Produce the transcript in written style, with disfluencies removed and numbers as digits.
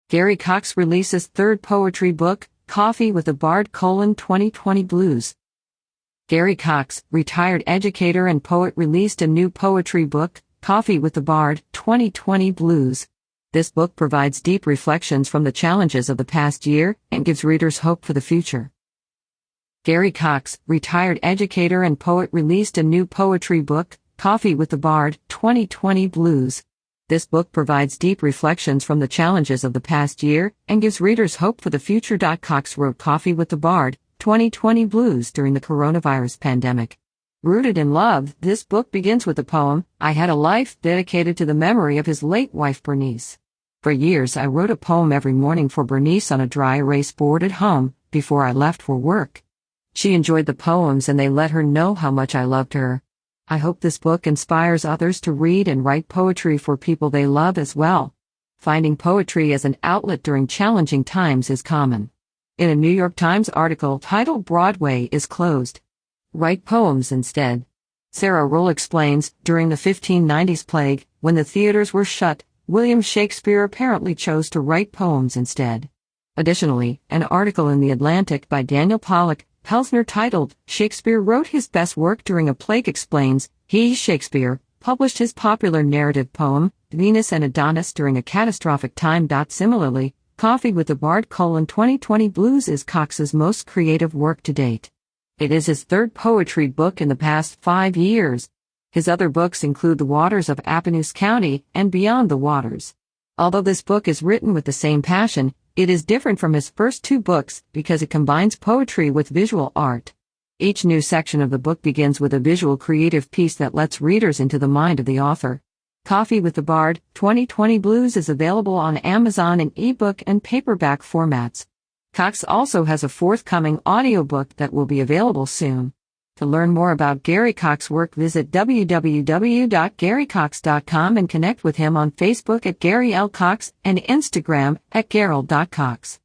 Garry Cox releases third poetry book, Coffee with the Bard: 2020 Blues. Garry Cox, retired educator and poet, released a new poetry book, Coffee with the Bard: 2020 Blues. This book provides deep reflections from the challenges of the past year and gives readers hope for the future. Garry Cox, retired educator and poet, released a new poetry book, Coffee with the Bard: 2020 Blues. This book provides deep reflections from the challenges of the past year and gives readers hope for the future. Cox wrote Coffee with the Bard: 2020 Blues during the coronavirus pandemic. Rooted in love, this book begins with the poem, I Had a Life, dedicated to the memory of his late wife Bernice. For years I wrote a poem every morning for Bernice on a dry erase board at home, before I left for work. She enjoyed the poems and they let her know how much I loved her. I hope this book inspires others to read and write poetry for people they love as well. Finding poetry as an outlet during challenging times is common. In a New York Times article titled Broadway is Closed, Write Poems Instead. Sarah Ruhl explains, during the 1590s plague, when the theaters were shut, William Shakespeare apparently chose to write poems instead. Additionally, an article in The Atlantic by Daniel Pollock Pelsner titled, Shakespeare Wrote His Best Work During a Plague explains, he, Shakespeare, published his popular narrative poem, Venus and Adonis, during a catastrophic time. Similarly, Coffee with the Bard: 2020 Blues is Cox's most creative work to date. It is his third poetry book in the past 5 years. His other books include The Waters of Appanoose County and Beyond the Waters. Although this book is written with the same passion, it is different from his first 2 books because it combines poetry with visual art. Each new section of the book begins with a visual creative piece that lets readers into the mind of the author. Coffee with the Bard: 2020 Blues is available on Amazon in ebook and paperback formats. Cox also has a forthcoming audiobook that will be available soon. To learn more about Garry Cox's work, visit www.garrycox.com and connect with him on Facebook at Garry L. Cox and Instagram at Garrel.Cox.